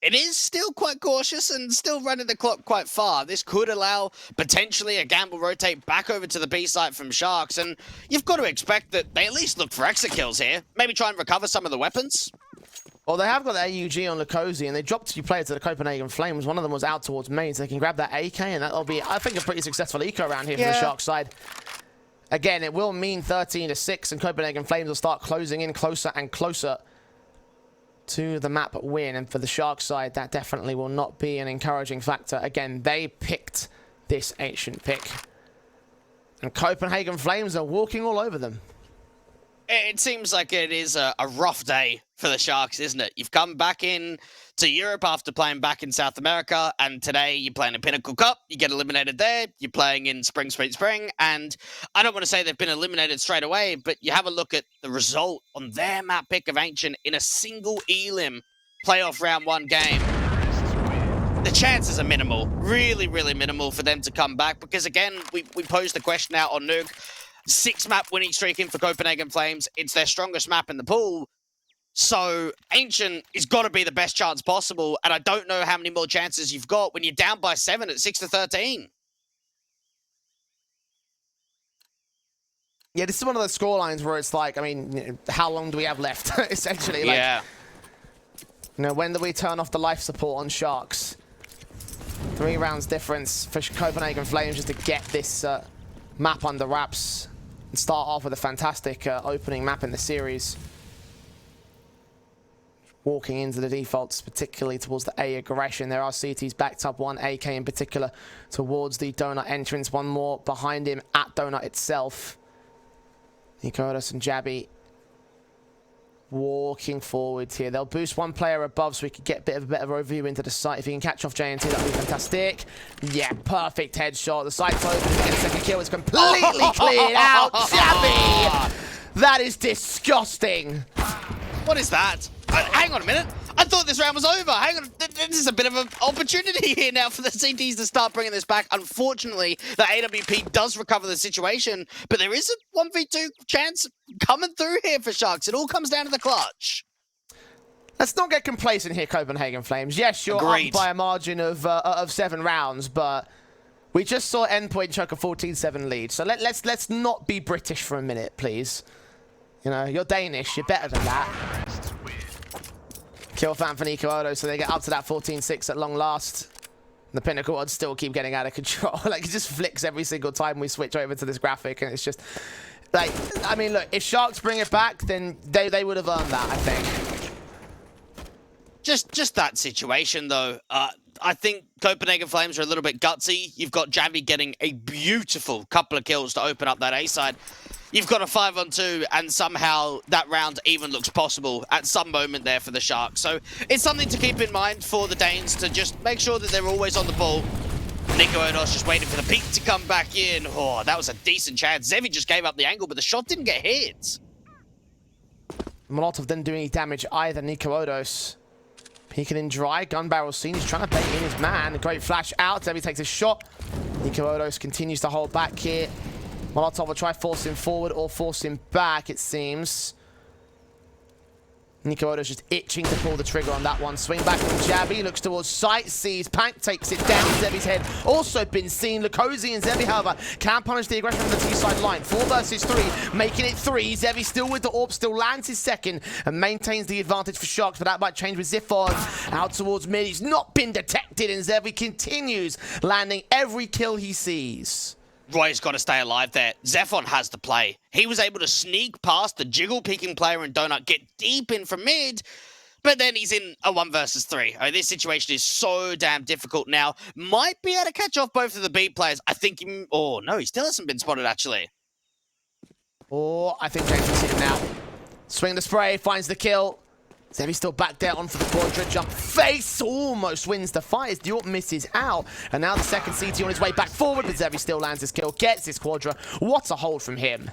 It is still quite cautious and still running the clock quite far. This could allow potentially a gamble rotate back over to the B site from Sharks, and you've got to expect that they at least look for exit kills here. Maybe try and recover some of the weapons. Well, they have got the AUG on Lukosi, and they dropped 2 players to the Copenhagen Flames. One of them was out towards main, so they can grab that AK, and that'll be, I think, a pretty successful eco around here for the Sharks side. Again, it will mean 13-6, and Copenhagen Flames will start closing in closer and closer to the map win, and for the Sharks side, that definitely will not be an encouraging factor. Again, they picked this ancient pick, and Copenhagen Flames are walking all over them. It seems like it is a rough day for the Sharks, isn't it? You've come back in to Europe after playing back in South America, and today you're playing a Pinnacle Cup, you get eliminated there, you're playing in Spring, and I don't want to say they've been eliminated straight away, but you have a look at the result on their map pick of Ancient in a single Elim playoff round 1 game. The chances are minimal, really, really minimal for them to come back, because again, we posed the question out on Nuke. 6-map winning streak in for Copenhagen Flames. It's their strongest map in the pool. So Ancient has got to be the best chance possible. And I don't know how many more chances you've got when you're down by 7 at 6-13. Yeah, this is one of those scorelines where it's like, I mean, you know, how long do we have left? Essentially, like, yeah. You know, when do we turn off the life support on Sharks? 3 rounds difference for Copenhagen Flames just to get this map under wraps and start off with a fantastic opening map in the series. Walking into the defaults, particularly towards the A aggression. There are CTs backed up, 1 AK in particular towards the donut entrance, 1 more behind him at donut itself. Nikolas and Jabby walking forward here. They'll boost 1 player above so we can get a bit of a better overview into the site. If you can catch off JNT, that would be fantastic. Yeah, perfect headshot. The site's open. If you get a second kill, it's completely cleared out. Jabby! That is disgusting. What is that? Hang on a minute. I thought this round was over. Hang on. This is a bit of an opportunity here now for the CTs to start bringing this back. Unfortunately, the AWP does recover the situation, but there is a 1v2 chance coming through here for Sharks. It all comes down to the clutch. Let's not get complacent here, Copenhagen Flames. Yes, you're Agreed. up by a margin of 7 rounds, but we just saw Endpoint chuck a 14-7 lead. So let's not be British for a minute, please. You know, you're Danish. You're better than that. Kill fan for Nico Odo, so they get up to that 14-6 at long last. The Pinnacle odds still keep getting out of control. Like, it just flicks every single time we switch over to this graphic, and it's just... Like, I mean, look, if Sharks bring it back, then they would have earned that, I think. Just that situation, though. I think Copenhagen Flames are a little bit gutsy. You've got Javi getting a beautiful couple of kills to open up that A side. You've got a 5-on-2, and somehow that round even looks possible at some moment there for the Sharks. So it's something to keep in mind for the Danes to just make sure that they're always on the ball. Nico Odos just waiting for the peak to come back in. Oh, that was a decent chance. Zevi just gave up the angle, but the shot didn't get hit. Molotov didn't do any damage either. Nico Odos peeking in dry. Gun barrel seen. He's trying to bait in his man. A great flash out. Zevi takes a shot. Nico Odos continues to hold back here. Molotov will try force him forward or force him back, it seems. Nico Odo's just itching to pull the trigger on that one. Swing back from Javi, looks towards sight, sees Pank, takes it down. Zevi's head also been seen. Lukosi and Zevi, however, can punish the aggression from the T-side line. 4 versus 3, making it 3. Zevi still with the AWP, still lands his second and maintains the advantage for Sharks, but that might change with Ziffon out towards mid. He's not been detected, and Zevi continues landing every kill he sees. Roy's got to stay alive there. Zephon has the play. He was able to sneak past the jiggle-peeking player in Donut, get deep in from mid, but then he's in a 1 versus 3. I mean, this situation is so damn difficult now. Might be able to catch off both of the B players. I think he... Oh, no, he still hasn't been spotted, actually. Oh, I think James can see him now. Swing the spray, finds the kill. Zevi still back there on for the quadra. Jump face, almost wins the fight as Dior misses out. And now the second CT on his way back forward, but Zevi still lands his kill, gets his quadra. What a hold from him.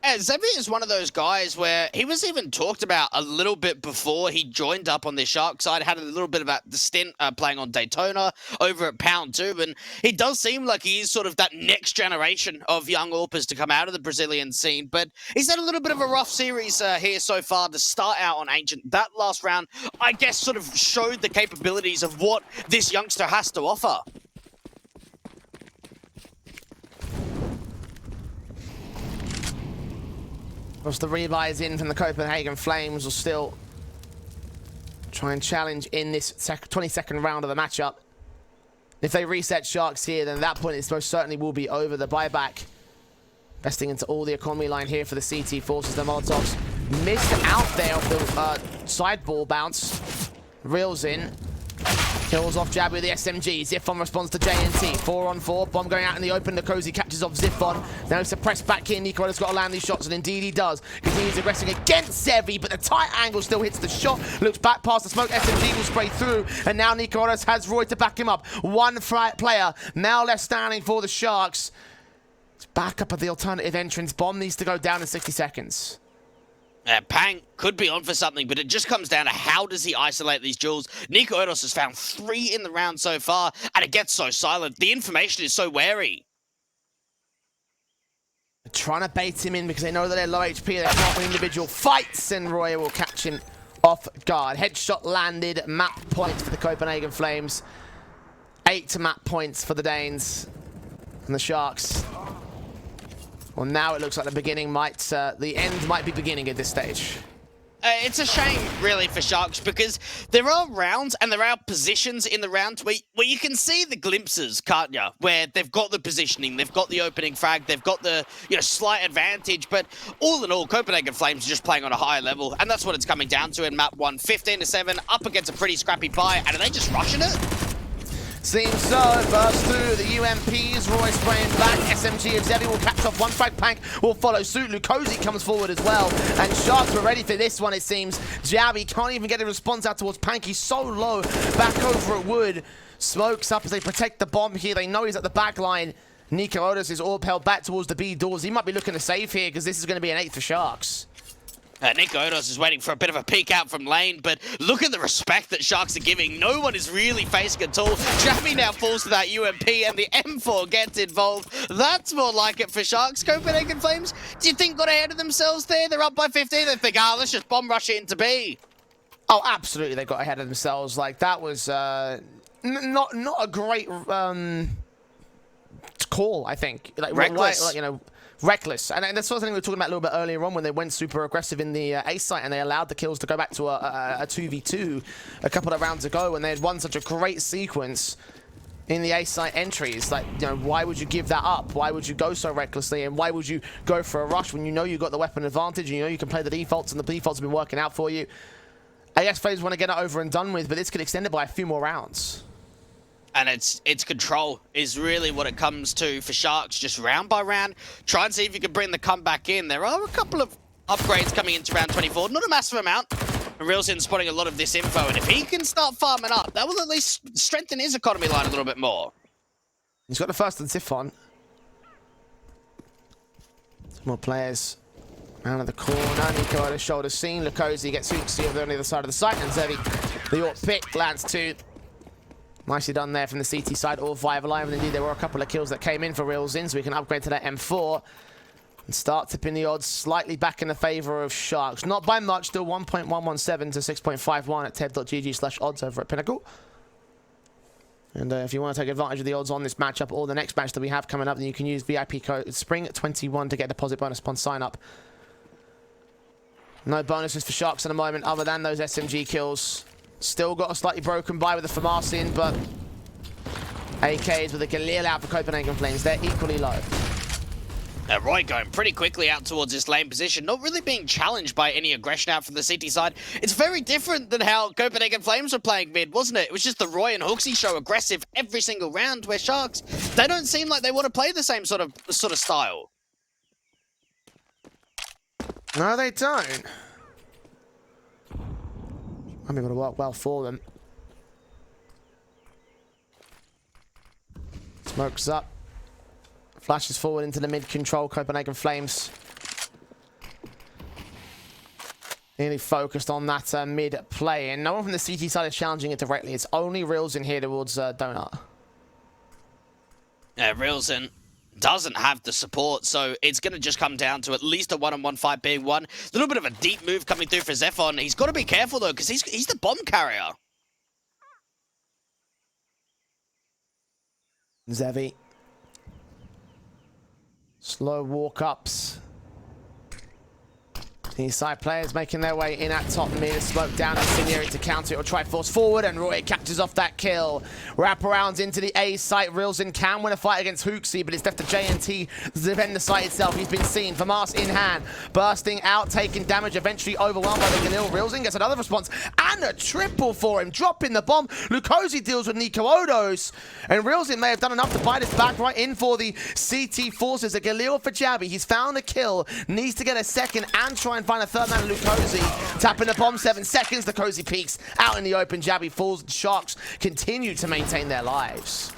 Yeah, Zevi is one of those guys where he was even talked about a little bit before he joined up on the Shark side, had a little bit of the stint playing on Daytona over at Pound 2, and he does seem like he is sort of that next generation of young AWPers to come out of the Brazilian scene, but he's had a little bit of a rough series here so far to start out on Ancient. That last round, I guess, sort of showed the capabilities of what this youngster has to offer. Of course, the rebuys in from the Copenhagen Flames will still try and challenge in this 22nd round of the matchup. If they reset Sharks here, then at that point it most certainly will be over. The buyback investing into all the economy line here for the CT forces. The Molotovs missed out there off the side ball bounce. Reels in. Kills off Jab with the SMG. Ziffon responds to JNT. 4-on-4. Bomb going out in the open. Lukosi catches off Ziffon. Now he's suppressed back here. Nico has got to land these shots, and indeed he does. Continues aggressing against Zevi, but the tight angle still hits the shot. Looks back past the smoke. SMG will spray through, and now Nico has Roy to back him up. One player now left standing for the Sharks. It's back up at the alternative entrance. Bomb needs to go down in 60 seconds. Pang could be on for something, but it just comes down to how does he isolate these duels. Nico Odos has found 3 in the round so far, and it gets so silent. The information is so wary. They're trying to bait him in because they know that they're low HP. They can't win individual fights, and Roy will catch him off guard. Headshot landed. Map points for the Copenhagen Flames. 8 map points for the Danes and the Sharks. Well, now it looks like the end might be beginning at this stage. It's a shame, really, for Sharks, because there are rounds and there are positions in the round where you can see the glimpses, can't you? Where they've got the positioning, they've got the opening frag, they've got the slight advantage, but all in all, Copenhagen Flames are just playing on a higher level, and that's what it's coming down to in map 1. 15-7, up against a pretty scrappy buy, and are they just rushing it? Seems so. Burst through the UMPs. Roy spraying back. SMG of Zevi will catch off. One frag. Pank will follow suit. Lukosi comes forward as well. And Sharks were ready for this one, it seems. Javi can't even get a response out towards Pank. He's so low. Back over at Wood. Smokes up as they protect the bomb here. They know he's at the back line. Nico Odos is all held back towards the B doors. He might be looking to save here because this is going to be an 8 for Sharks. Nico Odos is waiting for a bit of a peek out from lane, but look at the respect that Sharks are giving. No one is really facing at all. Javi now falls to that UMP, and the M4 gets involved. That's more like it for Sharks. Copenhagen Flames, do you think got ahead of themselves there? They're up by 15. They think, let's just bomb rush it into B. Oh, absolutely, they got ahead of themselves. Like, that was not a great call, I think. Like, Reckless. Like, you know, reckless. And that's something we were talking about a little bit earlier on when they went super aggressive in the A site and they allowed the kills to go back to a 2v2 a couple of rounds ago when they had won such a great sequence in the A site entries. Like, you know, why would you give that up? Why would you go so recklessly? And why would you go for a rush when you know you've got the weapon advantage and you know you can play the defaults and the defaults have been working out for you? I guess Flames want to get it over and done with, but this could extend it by a few more rounds. And it's control is really what it comes to for Sharks, just round by round. Try and see if you can bring the comeback in. There are a couple of upgrades coming into round 24, not a massive amount. Realzin's spotting a lot of this info, and if he can start farming up, that will at least strengthen his economy line a little bit more. He's got the first and Ziff on. Some more players. Out of the corner, Nico at his shoulder seen. Lukosi gets Hooksy over on the other side of the site, and Zevi, the York pick, lands two. Nicely done there from the CT side, all 5 alive, and indeed there were a couple of kills that came in for Realzin, so we can upgrade to that M4 and start tipping the odds slightly back in the favor of Sharks. Not by much, still 1.117 to 6.51 at ted.gg/odds over at Pinnacle. And if you want to take advantage of the odds on this matchup or the next match that we have coming up, then you can use VIP code SPRING21 to get a deposit bonus upon sign up. No bonuses for Sharks in a moment other than those SMG kills. Still got a slightly broken buy with the Famarsin, but AKs with a Galil out for Copenhagen Flames. They're equally low. Roy going pretty quickly out towards this lane position, not really being challenged by any aggression out from the CT side. It's very different than how Copenhagen Flames were playing mid, wasn't it? It was just the Roy and Hooksy show aggressive every single round, where Sharks, they don't seem like they want to play the same sort of style. No, they don't. I'm able to work well for them. Smokes up. Flashes forward into the mid-control, Copenhagen Flames. Really focused on that mid-play. And no one from the CT side is challenging it directly. It's only Realzin here towards Donut. Yeah, Realzin doesn't have the support, so it's going to just come down to at least a 1-on-1 fight being won. A little bit of a deep move coming through for Zephon. He's got to be careful, though, because he's the bomb carrier. Zevi. Slow walk-ups. These side players making their way in at top mid. Smoke down Incendiary to counter it or try force forward, and Roy catches off that kill. Wraparounds into the A site. Realzin can win a fight against Hooksy, but it's left to JNT to defend the site itself. He's been seen. Famas in hand. Bursting out, taking damage, eventually overwhelmed by the Galil. Realzin gets another response, and a triple for him. Dropping the bomb. Lukosi deals with Nico Odos, and Realzin may have done enough to buy this back right in for the CT forces. A Galil for Jabby. He's found a kill. Needs to get a second and try and find a third man, Lukosi. Tapping the bomb, 7 seconds. Lukosi peeks out in the open. Jabby falls. Sharks continue to maintain their lives.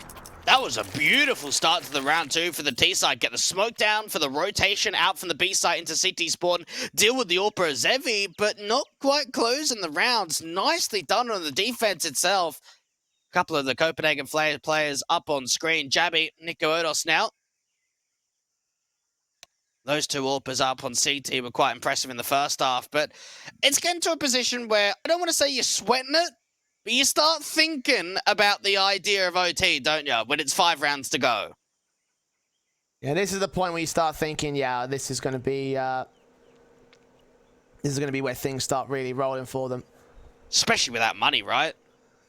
That was a beautiful start to the round 2 for the T side. Get the smoke down for the rotation out from the B side into CT spawn. Deal with the Orpa Zevi, but not quite closing the rounds. Nicely done on the defense itself. A couple of the Copenhagen players up on screen. Jabby, Nico Odos now. Those two Orpas up on CT were quite impressive in the first half, but it's getting to a position where I don't want to say you're sweating it, but you start thinking about the idea of OT, don't you, when it's 5 rounds to go. Yeah, this is the point where you start thinking, yeah, this is going to be where things start really rolling for them. Especially with that money, right?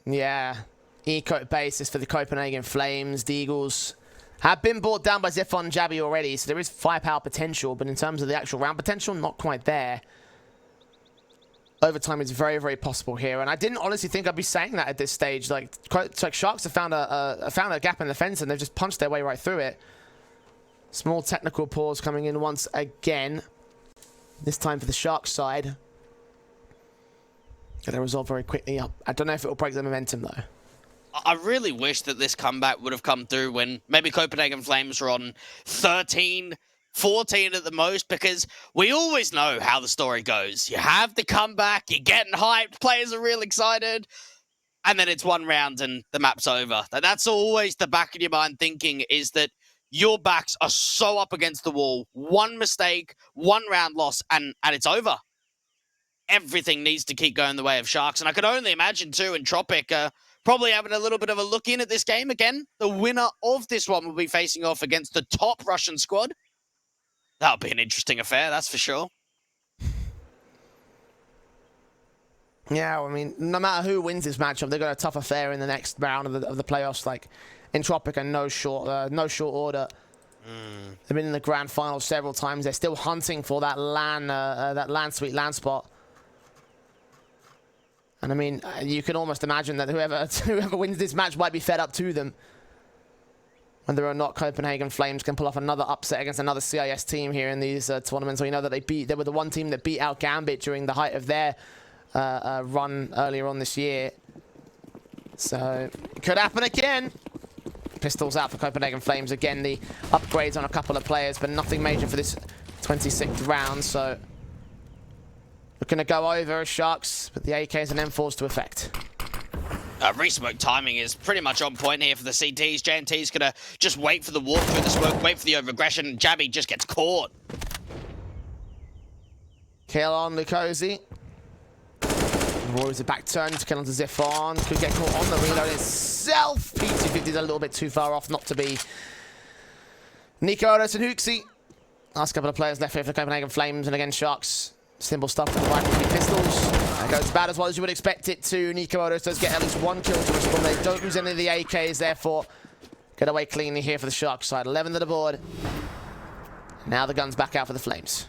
Yeah. Eco basis for the Copenhagen Flames. The Eagles have been brought down by Zephon and Jabby already, so there is firepower potential, but in terms of the actual round potential, not quite there. Overtime is very, very possible here, and I didn't honestly think I'd be saying that at this stage. Like Sharks have found a gap in the fence, and they've just punched their way right through it. Small technical pause coming in once again. This time for the Sharks side. Gonna resolve very quickly. I don't know if it will break the momentum, though. I really wish that this comeback would have come through when maybe Copenhagen Flames were on 13, 14 at the most, because we always know how the story goes. You have the comeback, you're getting hyped, players are real excited, and then it's 1 round and the map's over. That's always the back of your mind thinking, is that your backs are so up against the wall. 1 mistake, 1 round loss, and it's over. everything needs to keep going the way of Sharks. And I could only imagine, too, Entropic probably having a little bit of a look in at this game again. The winner of this one will be facing off against the top Russian squad. That'll be an interesting affair, that's for sure. Yeah, I mean, no matter who wins this matchup, they've got a tough affair in the next round of the playoffs. Like, Entropic are no short order. They've been in the grand final several times. They're still hunting for that sweet LAN spot. And I mean, you can almost imagine that whoever wins this match might be fed up to them. Whether or not Copenhagen Flames can pull off another upset against another CIS team here in these tournaments. We know that they were the one team that beat out Gambit during the height of their run earlier on this year. So, it could happen again. Pistols out for Copenhagen Flames. Again, the upgrades on a couple of players, but nothing major for this 26th round. So, we're going to go over Sharks, but the AKs and M4s to effect. Re-smoke timing is pretty much on point here for the CTs. JNT's going to just wait for the walk through the smoke, wait for the over-aggression. Jabby just gets caught. Kill on Lukosi. Roy's a back turn to kill onto Zifon. Could get caught on the reload itself. P250 is a little bit too far off not to be Nico Odos and Hooksy. Last couple of players left here for the Copenhagen Flames, and again Sharks. Simple stuff with the rifle pistols. That goes about as well as you would expect it to. Nico Odos does get at least one kill to respond. They don't lose any of the AKs, therefore get away cleanly here for the Sharks side. 11 to the board. Now the gun's back out for the Flames.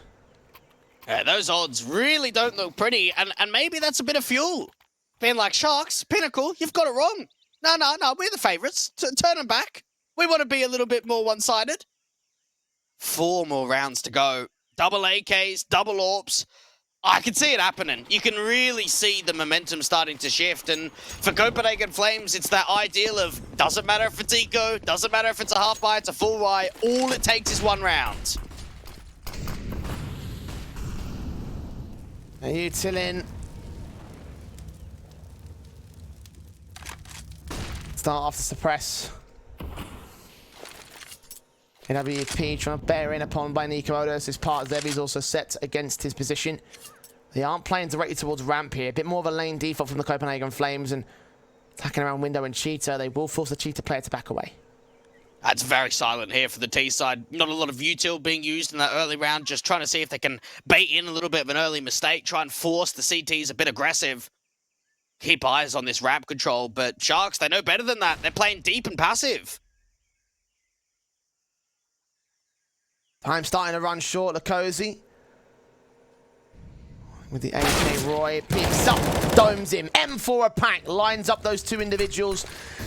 Those odds really don't look pretty, and maybe that's a bit of fuel. Being like, Sharks, Pinnacle, you've got it wrong. No, we're the favourites. Turn them back. We want to be a little bit more one-sided. 4 more rounds to go. Double AKs, double AWPs. I can see it happening. You can really see the momentum starting to shift, and for Copenhagen Flames, it's that ideal of doesn't matter if it's eco, doesn't matter if it's a half buy, it's a full buy, all it takes is 1 round. Utilin. Start off to suppress. AWP trying to bear in upon by Nico Odos. His part Zevy's also set against his position. They aren't playing directly towards ramp here. A bit more of a lane default from the Copenhagen Flames, and attacking around window and Cheetah. They will force the Cheetah player to back away. That's very silent here for the T side. Not a lot of util being used in that early round. Just trying to see if they can bait in a little bit of an early mistake. Try and force the CTs a bit aggressive. Keep eyes on this ramp control. But Sharks, they know better than that. They're playing deep and passive. Time starting to run short. Lukosi. With the AK, Roy picks up, domes him. M4 a pack, lines up those 2 individuals.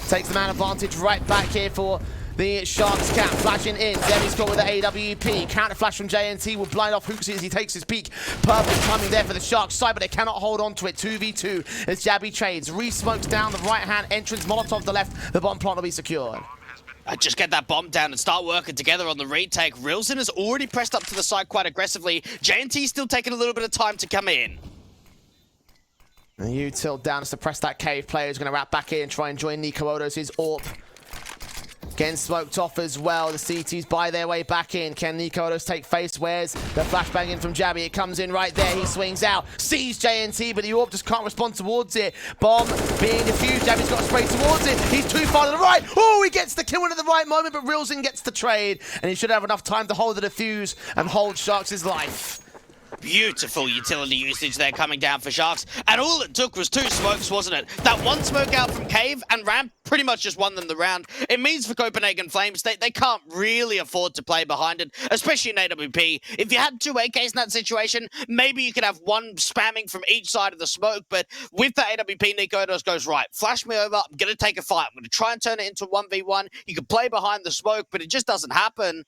Takes the man advantage right back here for the Sharks cap. Flashing in, Zevy's got with the AWP. Counter flash from JNT will blind off Hooksy as he takes his peek. Perfect timing there for the Sharks side, but they cannot hold on to it. 2v2 as Jabby trades. Re-smokes down the right-hand entrance. Molotov the left. The bomb plant will be secured. Just get that bomb down and start working together on the retake. Rilson has already pressed up to the side quite aggressively. JNT still taking a little bit of time to come in. And util down to suppress that cave. Player is going to wrap back in and try and join Nico Odos. His AWP getting smoked off as well. The CTs buy their way back in. Can Nico Odos take face? Where's the flashbang in from Jabby? It comes in right there. He swings out. Sees JNT, but the AWP just can't respond towards it. Bomb being defused. Jabby's got to spray towards it. He's too far to the right. Oh, he gets the kill in at the right moment, but Rilson gets the trade. And he should have enough time to hold the defuse and hold Sharks' life. Beautiful utility usage there coming down for Sharks. And all it took was 2 smokes, wasn't it? That 1 smoke out from Cave and Ramp pretty much just won them the round. It means for Copenhagen Flames, they can't really afford to play behind it, especially in AWP. If you had 2 AKs in that situation, maybe you could have 1 spamming from each side of the smoke. But with the AWP, Nico Odos goes, right, flash me over. I'm going to take a fight. I'm going to try and turn it into 1v1. You can play behind the smoke, but it just doesn't happen.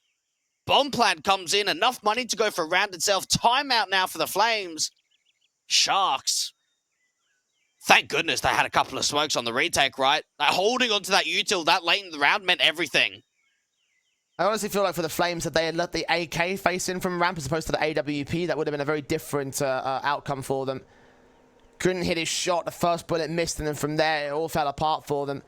Bomb plant comes in, enough money to go for a round itself. Timeout now for the Flames. Sharks. Thank goodness they had a couple of smokes on the retake, right? Like, holding onto that util that late in the round meant everything. I honestly feel like for the Flames that they had let the AK face in from ramp as opposed to the AWP. That would have been a very different outcome for them. Couldn't hit his shot. The first bullet missed, and then from there it all fell apart for them.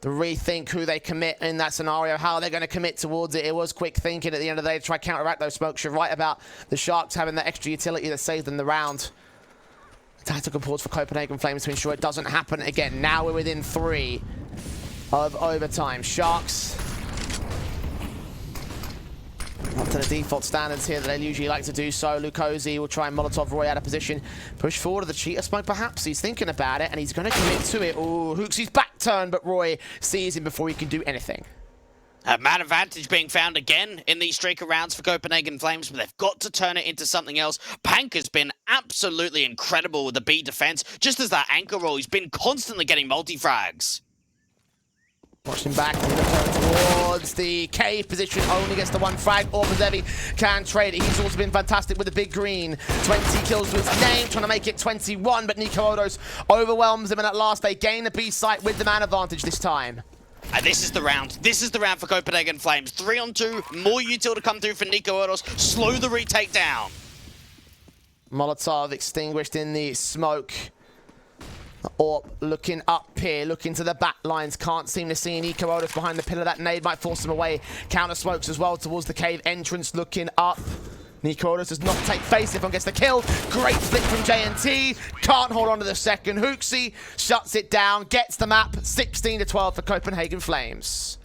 to rethink who they commit in that scenario, how they're going to commit towards it. It was quick thinking at the end of the day to try to counteract those smokes. You're right about the Sharks having that extra utility that saved them the round. Tactical pause for Copenhagen Flames to ensure it doesn't happen again. Now we're within 3 of overtime. Sharks up to the default standards here that they usually like to do so. Lukosi will try and Molotov Roy out of position. Push forward to the cheater smoke, perhaps. He's thinking about it, and he's going to commit to it. Ooh, Hooksie's back turn, but Roy sees him before he can do anything. A mad advantage being found again in these streak of rounds for Copenhagen Flames, but they've got to turn it into something else. Pank has been absolutely incredible with the B defense. Just as that anchor roll, he's been constantly getting multi-frags. Watch him back towards the cave position, only gets the 1 frag. Orbazevi can trade it. He's also been fantastic with the big green. 20 kills to his name, trying to make it 21, but Nico Odos overwhelms him, and at last they gain the B site with the man advantage this time. And this is the round. This is the round for Copenhagen Flames. 3-on-2, more util to come through for Nico Odos. Slow the retake down. Molotov extinguished in the smoke. Orp looking up here, looking to the back lines. Can't seem to see Nico Odos behind the pillar. That nade might force him away. Counter smokes as well towards the cave entrance, looking up. Nico Odos does not take face. If on gets the kill. Great flick from JNT. Can't hold on to the second. Hooksie shuts it down, gets the map. 16-12 for Copenhagen Flames.